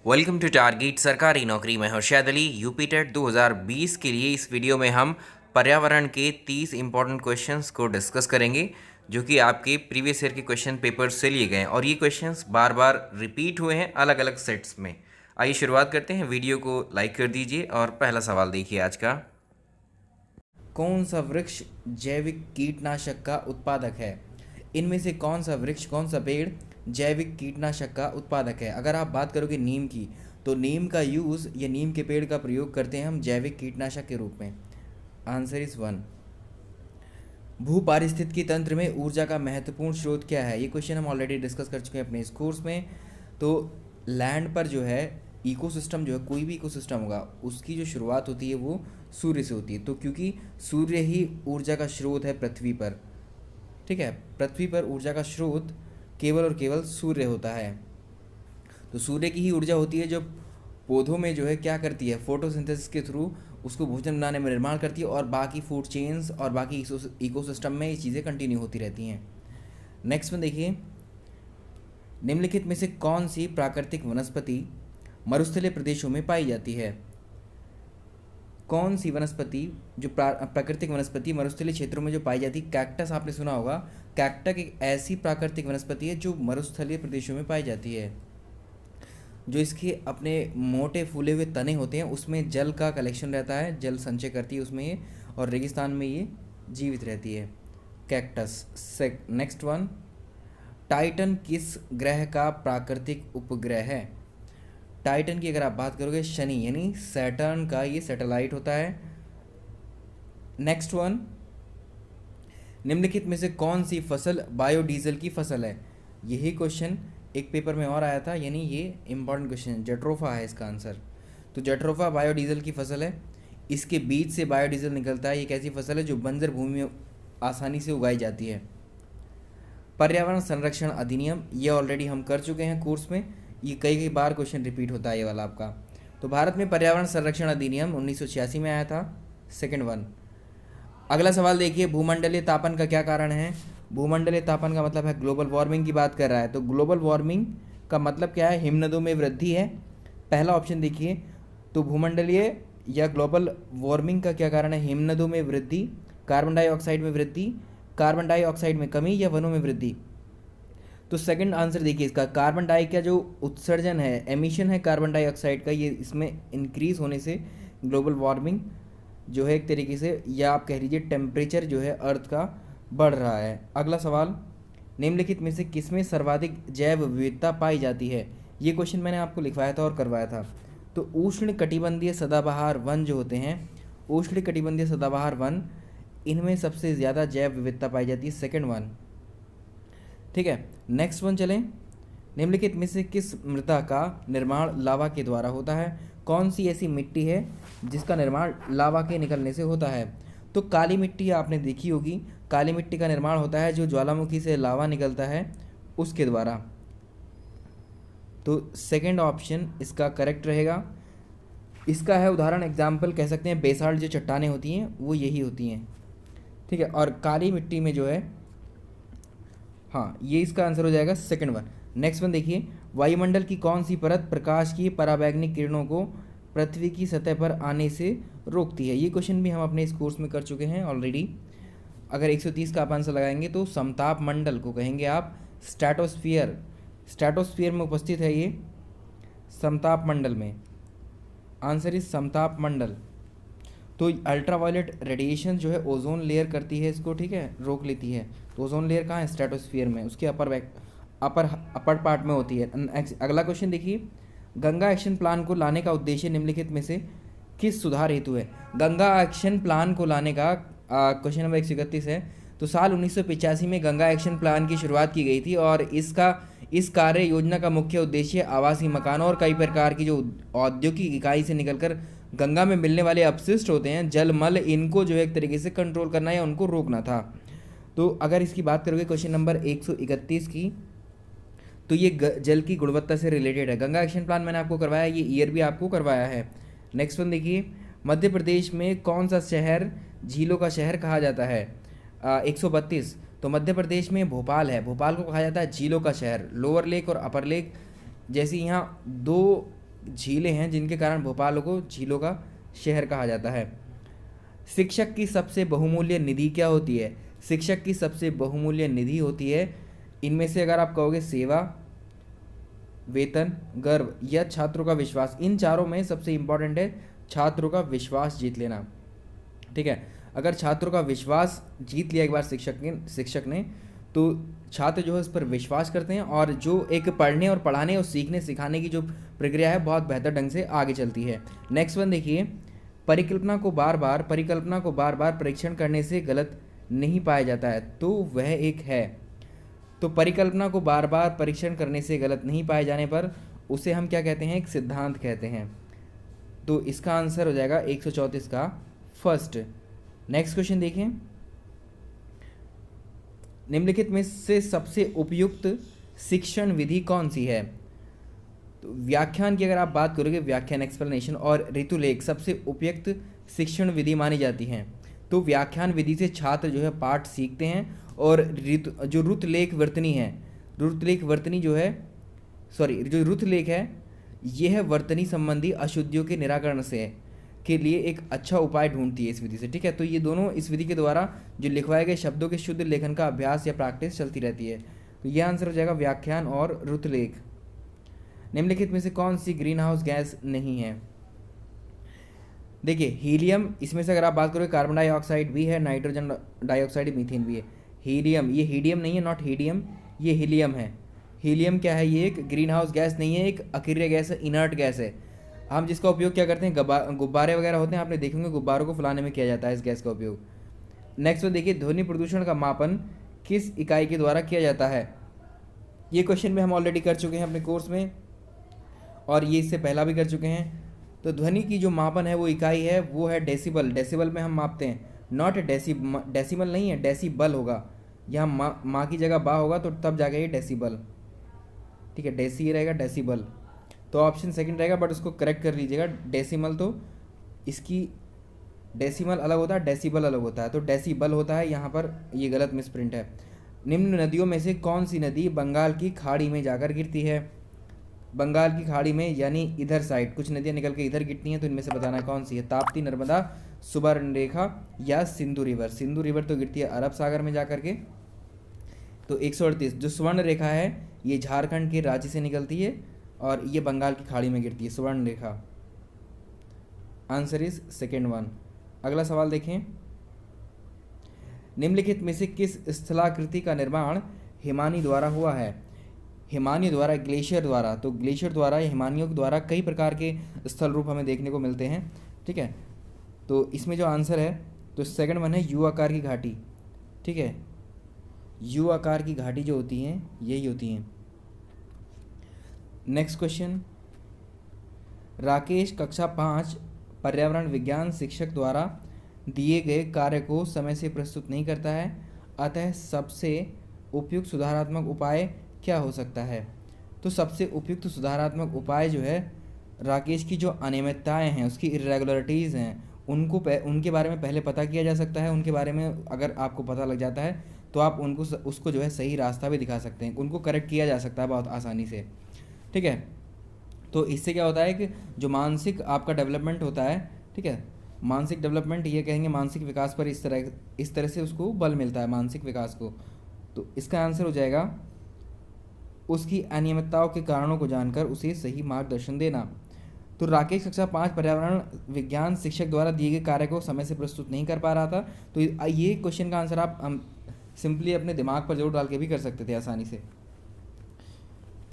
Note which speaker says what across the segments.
Speaker 1: Welcome to target सरकारी नौकरी में हर्षद अली यूपी टेट 2020 के लिए इस वीडियो में हम पर्यावरण के 30 इंपॉर्टेंट क्वेश्चंस को डिस्कस करेंगे जो कि आपके प्रीवियस ईयर के क्वेश्चन पेपर से लिए गए हैं और ये क्वेश्चंस बार बार रिपीट हुए हैं अलग अलग सेट्स में। आइए शुरुआत करते हैं। वीडियो को लाइक कर दीजिए और पहला सवाल देखिए आज का।
Speaker 2: कौन सा वृक्ष जैविक कीटनाशक का उत्पादक है? इनमें से कौन सा वृक्ष, कौन सा पेड़ जैविक कीटनाशक का उत्पादक है? अगर आप बात करोगे नीम की, तो नीम का यूज़ या नीम के पेड़ का प्रयोग करते हैं हम जैविक कीटनाशक के रूप में। Answer is 1। भू पारिस्थितिकी तंत्र में ऊर्जा का महत्वपूर्ण स्रोत क्या है? ये क्वेश्चन हम ऑलरेडी डिस्कस कर चुके हैं अपने इस कोर्स में। तो लैंड पर जो है इकोसिस्टम, जो है कोई भी इकोसिस्टम होगा, उसकी जो शुरुआत होती है वो सूर्य से होती है। तो क्योंकि सूर्य ही ऊर्जा का स्रोत है पृथ्वी पर, ठीक है, पृथ्वी पर ऊर्जा का स्रोत केवल और केवल सूर्य होता है। तो सूर्य की ही ऊर्जा होती है जो पौधों में जो है क्या करती है, फोटोसिंथेसिस के थ्रू उसको भोजन बनाने में निर्माण करती है और बाकी फूड चेन्स और बाकी इकोसिस्टम में ये चीज़ें कंटिन्यू होती रहती हैं। नेक्स्ट में देखिए, निम्नलिखित में से कौन सी प्राकृतिक वनस्पति मरुस्थलीय प्रदेशों में पाई जाती है? कौन सी वनस्पति जो प्राकृतिक वनस्पति मरुस्थलीय क्षेत्रों में जो पाई जाती है? कैक्टस आपने सुना होगा। कैक्टस एक ऐसी प्राकृतिक वनस्पति है जो मरुस्थलीय प्रदेशों में पाई जाती है। जो इसके अपने मोटे फूले हुए तने होते हैं उसमें जल का कलेक्शन रहता है, जल संचय करती है उसमें ये, और रेगिस्तान में ये जीवित रहती है, कैक्टस। नेक्स्ट वन, टाइटन किस ग्रह का प्राकृतिक उपग्रह है? टाइटन की अगर आप बात करोगे, शनि यानी सैटर्न का ये सैटेलाइट होता है। नेक्स्ट वन, निम्नलिखित में से कौन सी फसल बायोडीजल की फसल है? यही क्वेश्चन एक पेपर में और आया था, यानी ये इंपॉर्टेंट क्वेश्चन। जट्रोफा है इसका आंसर। तो जट्रोफा बायोडीजल की फसल है, इसके बीज से बायोडीजल निकलता है। ये एक ऐसी फसल है जो बंजर भूमि में आसानी से उगाई जाती है। पर्यावरण संरक्षण अधिनियम, ये ऑलरेडी हम कर चुके हैं कोर्स में, ये कई बार क्वेश्चन रिपीट होता है ये वाला आपका। तो भारत में पर्यावरण संरक्षण अधिनियम 1986 में आया था, सेकंड वन। अगला सवाल देखिए, भूमंडलीय तापन का क्या कारण है? भूमंडलीय तापन का मतलब है ग्लोबल वार्मिंग की बात कर रहा है। तो ग्लोबल वार्मिंग का मतलब क्या है? हिमनदों में वृद्धि है। पहला ऑप्शन देखिए, तो भूमंडलीय या ग्लोबल वार्मिंग का क्या कारण है? हिमनदों में वृद्धि, कार्बन डाइऑक्साइड में वृद्धि, कार्बन डाइऑक्साइड में कमी, या वनों में वृद्धि। तो सेकंड आंसर देखिए इसका, कार्बन डाई का जो उत्सर्जन है, एमिशन है कार्बन डाइऑक्साइड का, ये इसमें इंक्रीज होने से ग्लोबल वार्मिंग जो है एक तरीके से, या आप कह लीजिए टेम्परेचर जो है अर्थ का बढ़ रहा है। अगला सवाल, निम्नलिखित में से किसमें सर्वाधिक जैव विविधता पाई जाती है? ये क्वेश्चन मैंने आपको लिखवाया था और करवाया था। तो उष्ण कटिबंधीय सदाबहार वन जो होते हैं, उष्ण कटिबंधीय सदाबहार वन, इनमें सबसे ज़्यादा जैव विविधता पाई जाती है, सेकेंड वन। ठीक है, नेक्स्ट वन चलें। निम्नलिखित में से किस मृदा का निर्माण लावा के द्वारा होता है? कौन सी ऐसी मिट्टी है जिसका निर्माण लावा के निकलने से होता है? तो काली मिट्टी आपने देखी होगी, काली मिट्टी का निर्माण होता है जो ज्वालामुखी से लावा निकलता है उसके द्वारा। तो सेकंड ऑप्शन इसका करेक्ट रहेगा। इसका है उदाहरण, एग्जाम्पल कह सकते हैं, बेसाल्ट जो चट्टानें होती हैं वो यही होती हैं। ठीक है, और काली मिट्टी में जो है, हाँ, ये इसका आंसर हो जाएगा सेकंड वन। नेक्स्ट वन देखिए, वायुमंडल की कौन सी परत प्रकाश की पराबैंगनी किरणों को पृथ्वी की सतह पर आने से रोकती है? ये क्वेश्चन भी हम अपने इस कोर्स में कर चुके हैं ऑलरेडी। अगर 130 का आप आंसर लगाएंगे तो समताप मंडल को कहेंगे आप स्ट्रैटोस्फियर। स्ट्रैटोस्फियर में उपस्थित है ये, समताप मंडल में। आंसर इज समताप मंडल। तो अल्ट्रावायलेट रेडिएशन जो है ओजोन लेयर करती है इसको, ठीक है, रोक लेती है। तो ओजोन लेयर कहाँ है? स्ट्रेटोस्फियर में, उसके अपर पार्ट में होती है। अगला क्वेश्चन देखिए, गंगा एक्शन प्लान को लाने का उद्देश्य निम्नलिखित में से किस सुधार हेतु है? गंगा एक्शन प्लान को लाने का क्वेश्चन नंबर 131 है। तो साल 1985 में गंगा एक्शन प्लान की शुरुआत की गई थी और इस कार्य योजना का मुख्य उद्देश्य आवासीय मकानों और कई प्रकार की जो औद्योगिक इकाई से निकलकर गंगा में मिलने वाले अपशिष्ट होते हैं, जल मल, इनको जो है एक तरीके से कंट्रोल करना या उनको रोकना था। तो अगर इसकी बात करोगे क्वेश्चन नंबर 131 की, तो ये जल की गुणवत्ता से रिलेटेड है। गंगा एक्शन प्लान मैंने आपको करवाया, ये ईयर भी आपको करवाया है। नेक्स्ट वन देखिए, मध्य प्रदेश में कौन सा शहर झीलों का शहर कहा जाता है? 132। तो मध्य प्रदेश में भोपाल है, भोपाल को कहा जाता है झीलों का शहर। लोअर लेक और अपर लेक जैसी यहाँ दो झीलें हैं जिनके कारण भोपाल को झीलों का शहर कहा जाता है। शिक्षक की सबसे बहुमूल्य निधि क्या होती है? शिक्षक की सबसे बहुमूल्य निधि होती है, इनमें से अगर आप कहोगे सेवा, वेतन, गर्व या छात्रों का विश्वास, इन चारों में सबसे इंपॉर्टेंट है छात्रों का विश्वास जीत लेना। ठीक है, अगर छात्रों का विश्वास जीत लिया एक बार शिक्षक ने तो छात्र जो है उस पर विश्वास करते हैं और जो एक पढ़ने और पढ़ाने और सीखने सिखाने की जो प्रक्रिया है बहुत बेहतर ढंग से आगे चलती है। नेक्स्ट वन देखिए, परिकल्पना को बार बार परीक्षण करने से गलत नहीं पाया जाता है, तो वह एक है। तो परिकल्पना को बार बार परीक्षण करने से गलत नहीं पाए जाने पर उसे हम क्या कहते हैं? एक सिद्धांत कहते हैं। तो इसका आंसर हो जाएगा 134 का फर्स्ट। नेक्स्ट क्वेश्चन देखिए, निम्नलिखित में से सबसे उपयुक्त शिक्षण विधि कौन सी है? तो व्याख्यान की अगर आप बात करोगे, व्याख्यान एक्सप्लेनेशन और ऋतुलेख सबसे उपयुक्त शिक्षण विधि मानी जाती हैं। तो व्याख्यान विधि से छात्र जो है पाठ सीखते हैं और जो ऋतुलेख है यह है वर्तनी संबंधी अशुद्धियों के निराकरण के लिए एक अच्छा उपाय ढूंढती है इस विधि से। ठीक है, तो ये दोनों इस विधि के द्वारा जो लिखवाए गए शब्दों के शुद्ध लेखन का अभ्यास या प्रैक्टिस चलती रहती है। तो यह आंसर हो जाएगा व्याख्यान और ऋतुलेख। निम्नलिखित में से कौन सी ग्रीन हाउस गैस नहीं है? देखिए हीलियम, इसमें से अगर आप बात करोगे कार्बन डाइऑक्साइड भी है, नाइट्रोजन डाइऑक्साइड, मीथेन भी है। हीलियम, ये हीडियम नहीं है, नॉट हीडियम, ये हीलियम है। हीलियम क्या है? ये एक ग्रीन हाउस गैस नहीं है, एक अक्रिय गैस है, इनर्ट गैस है। हम जिसका उपयोग क्या करते हैं? गुब्बारे वगैरह होते हैं, आपने देखे होंगे गुब्बारों को फुलाने में किया जाता है इस गैस का उपयोग। नेक्स्ट में देखिए, ध्वनि प्रदूषण का मापन किस इकाई के द्वारा किया जाता है? ये क्वेश्चन भी हम ऑलरेडी कर चुके हैं अपने कोर्स में और ये इससे पहला भी कर चुके हैं। तो ध्वनि की जो मापन है वो इकाई है वो है डेसिबल। डेसिबल में हम मापते हैं, नॉट डेसिमल नहीं है, डेसिबल होगा। यहाँ माँ की जगह बा होगा तो तब जाके ये डेसिबल। ठीक है, डेसी रहेगा, डेसिबल। तो ऑप्शन सेकंड रहेगा, बट उसको करेक्ट कर लीजिएगा। डेसिमल तो इसकी डेसिमल अलग होता है, डेसिबल अलग होता है, तो डेसिबल होता है, यहाँ पर ये गलत मिसप्रिंट है। निम्न नदियों में से कौन सी नदी बंगाल की खाड़ी में जाकर गिरती है? बंगाल की खाड़ी में यानी इधर साइड कुछ नदियाँ निकल के इधर गिरती हैं, तो इनमें से बताना कौन सी है? ताप्ती, नर्मदा, सुवर्णरेखा या सिंधु रिवर? सिंधु रिवर तो गिरती है अरब सागर में जाकर के। तो 138 जो स्वर्ण रेखा है ये झारखंड के रांची से निकलती है और ये बंगाल की खाड़ी में गिरती है, Swarnarekha. Answer is second one. अगला सवाल देखें, निम्नलिखित में से किस स्थलाकृति का निर्माण हिमानी द्वारा हुआ है? हिमानी द्वारा, ग्लेशियर द्वारा। तो ग्लेशियर द्वारा या हिमानियों द्वारा कई प्रकार के स्थल रूप हमें देखने को मिलते हैं। ठीक है, तो इसमें जो आंसर है तो सेकंड वन है यू आकार की घाटी। ठीक है, यू आकार की घाटी जो होती हैं यही होती हैं। नेक्स्ट क्वेश्चन, राकेश कक्षा 5 पर्यावरण विज्ञान शिक्षक द्वारा दिए गए कार्य को समय से प्रस्तुत नहीं करता है, अतः सबसे उपयुक्त सुधारात्मक उपाय क्या हो सकता है? तो सबसे उपयुक्त सुधारात्मक उपाय जो है, राकेश की जो अनियमितताएं हैं, उसकी इरेगुलरिटीज़ हैं, उनके बारे में पहले पता किया जा सकता है। उनके बारे में अगर आपको पता लग जाता है तो आप उसको जो है सही रास्ता भी दिखा सकते हैं, उनको करेक्ट किया जा सकता है बहुत आसानी से। ठीक है, तो इससे क्या होता है कि जो मानसिक आपका डेवलपमेंट होता है, ठीक है, मानसिक डेवलपमेंट ये कहेंगे मानसिक विकास पर इस तरह से उसको बल मिलता है मानसिक विकास को। तो इसका आंसर हो जाएगा उसकी अनियमितताओं के कारणों को जानकर उसे सही मार्गदर्शन देना। तो राकेश कक्षा 5 पर्यावरण विज्ञान शिक्षक द्वारा दिए गए कार्य को समय से प्रस्तुत नहीं कर पा रहा था। तो ये क्वेश्चन का आंसर आप सिंपली अपने दिमाग पर जोर डाल के भी कर सकते थे आसानी से।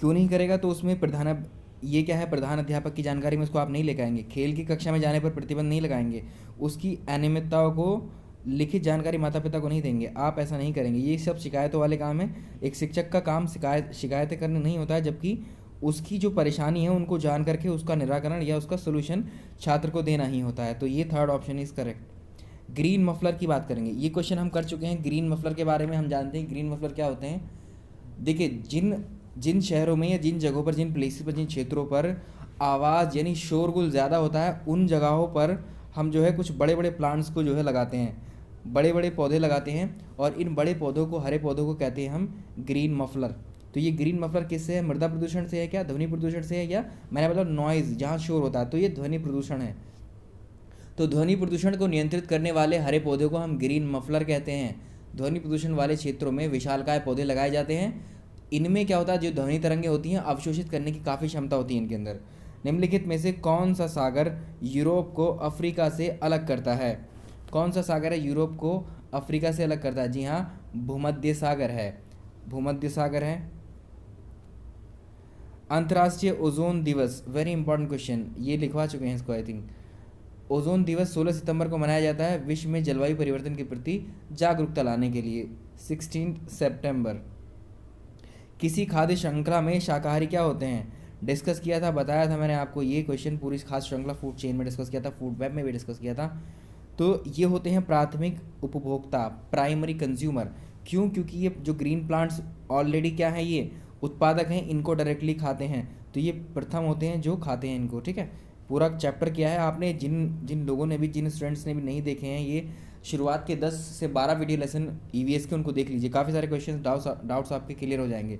Speaker 2: क्यों नहीं करेगा? तो उसमें ये क्या है, प्रधान अध्यापक की जानकारी में उसको आप नहीं लेकर आएंगे, खेल की कक्षा में जाने पर प्रतिबंध नहीं लगाएंगे, उसकी अनियमितताओं को लिखित जानकारी माता पिता को नहीं देंगे, आप ऐसा नहीं करेंगे। ये सब शिकायतों वाले काम है। एक शिक्षक का काम शिकायतें करना नहीं होता है, जबकि उसकी जो परेशानी है उनको जान करके उसका निराकरण या उसका सोल्यूशन छात्र को देना ही होता है। तो ये third option is correct. Green muffler की बात करेंगे, ये क्वेश्चन हम कर चुके हैं। ग्रीन मफलर के बारे में हम जानते हैं ग्रीन मफलर क्या होते हैं। देखिए जिन शहरों में या जिन जगहों पर, जिन प्लेसेस पर, जिन क्षेत्रों पर आवाज़ यानी शोरगुल ज़्यादा होता है, उन जगहों पर हम जो है कुछ बड़े बड़े प्लांट्स को जो है लगाते हैं, बड़े बड़े पौधे लगाते हैं, और इन बड़े पौधों को, हरे पौधों को कहते हैं हम ग्रीन मफलर। तो ये ग्रीन मफलर किससे है? मृदा प्रदूषण से है क्या? ध्वनि प्रदूषण से है? या मैंने मतलब नॉइज़, जहाँ शोर होता है, तो ये ध्वनि प्रदूषण है। तो ध्वनि प्रदूषण को नियंत्रित करने वाले हरे पौधे को हम ग्रीन मफलर कहते हैं। ध्वनि प्रदूषण वाले क्षेत्रों में विशालकाय पौधे लगाए जाते हैं। इनमें क्या होता है, जो ध्वनि तरंगें होती हैं अवशोषित करने की काफ़ी क्षमता होती है इनके अंदर। निम्नलिखित में से कौन सा सागर यूरोप को अफ्रीका से अलग करता है? कौन सा सागर है यूरोप को अफ्रीका से अलग करता है? जी हाँ, भूमध्य सागर है, भूमध्य सागर है। अंतर्राष्ट्रीय ओजोन दिवस, वेरी इंपॉर्टेंट क्वेश्चन, ये लिखवा चुके हैं इसको आई थिंक। ओजोन दिवस 16 सितंबर को मनाया जाता है विश्व में जलवायु परिवर्तन के प्रति जागरूकता लाने के लिए, 16 सितंबर। किसी खाद्य श्रृंखला में शाकाहारी क्या होते हैं? डिस्कस किया था, बताया था मैंने आपको ये क्वेश्चन, पूरी खाद्य श्रृंखला फूड चेन में डिस्कस किया था, फूड वेब में भी डिस्कस किया था। तो ये होते हैं प्राथमिक उपभोक्ता, प्राइमरी कंज्यूमर। क्यों? क्योंकि ये जो ग्रीन प्लांट्स ऑलरेडी क्या है, ये उत्पादक हैं, इनको डायरेक्टली खाते हैं, तो ये प्रथम होते हैं जो खाते हैं इनको। ठीक है, पूरा चैप्टर किया है आपने, जिन लोगों ने भी, जिन स्टूडेंट्स ने भी नहीं देखे हैं, ये शुरुआत के 10 से 12 वीडियो लेसन ईवीएस के उनको देख लीजिए, काफ़ी सारे क्वेश्चन डाउट्स आपके क्लियर हो जाएंगे।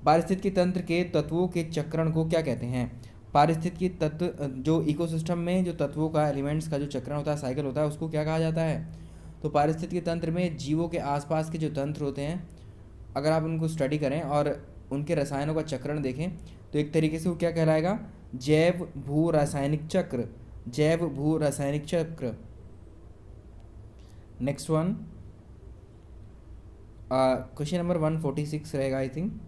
Speaker 2: पारिस्थितिकी तंत्र के तत्वों के चक्रण को क्या कहते हैं? पारिस्थितिकी तत्व, जो इकोसिस्टम में जो तत्वों का, एलिमेंट्स का जो चक्रण होता है, साइकिल होता है, उसको क्या कहा जाता है? तो पारिस्थितिकी तंत्र में जीवों के आसपास के जो तंत्र होते हैं, अगर आप उनको स्टडी करें और उनके रसायनों का चक्रण देखें तो एक तरीके से वो क्या कहलाएगा? जैव भू रासायनिक चक्र, जैव भू रासायनिक चक्र। नेक्स्ट वन, क्वेश्चन नंबर 146 रहेगा आई थिंक।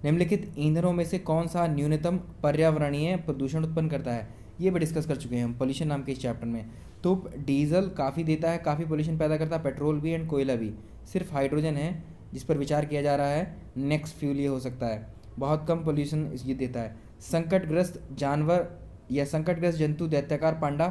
Speaker 2: निम्नलिखित ईंधनों में से कौन सा न्यूनतम पर्यावरणीय प्रदूषण उत्पन्न करता है? ये भी डिस्कस कर चुके हैं हम पोल्यूशन नाम के इस चैप्टर में। तो डीजल काफ़ी देता है, काफ़ी पोल्यूशन पैदा करता है, पेट्रोल भी एंड कोयला भी। सिर्फ हाइड्रोजन है जिस पर विचार किया जा रहा है, नेक्स्ट फ्यूल ये हो सकता है, बहुत कम पोल्यूशन ये देता है। संकटग्रस्त जानवर या संकटग्रस्त जंतु दैत्याकार पांडा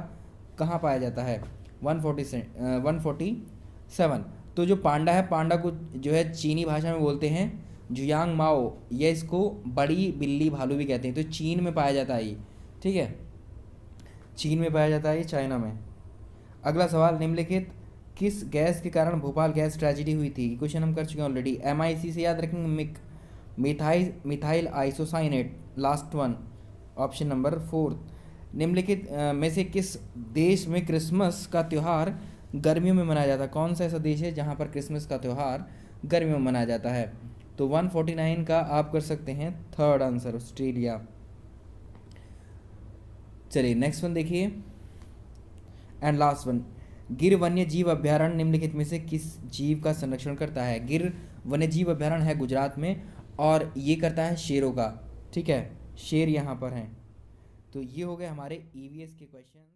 Speaker 2: कहाँ पाया जाता है? 147। तो जो पांडा है, पांडा को जो है चीनी भाषा में बोलते हैं जुयांग माओ, या इसको बड़ी बिल्ली भालू भी कहते हैं। तो चीन में पाया जाता है ये, ठीक है, चीन में पाया जाता है ये, चाइना में। अगला सवाल, निम्नलिखित किस गैस के कारण भोपाल गैस ट्रेजेडी हुई थी? क्वेश्चन हम कर चुके हैं ऑलरेडी, MIC से याद रखेंगे, methyl isocyanate, last one, option number 4। निम्नलिखित में से किस देश में क्रिसमस का त्यौहार गर्मियों में मनाया जाता है? कौन सा ऐसा देश है जहाँ पर क्रिसमस का त्यौहार गर्मियों में मनाया जाता है? तो 149 का आप कर सकते हैं थर्ड आंसर, ऑस्ट्रेलिया। चलिए नेक्स्ट वन देखिए, एंड लास्ट वन, गिर वन्य जीव अभ्यारण्य निम्नलिखित में से किस जीव का संरक्षण करता है? गिर वन्य जीव अभ्यारण्य है गुजरात में, और ये करता है शेरों का। ठीक है, शेर यहाँ पर हैं। तो ये हो गए हमारे EVS के क्वेश्चन।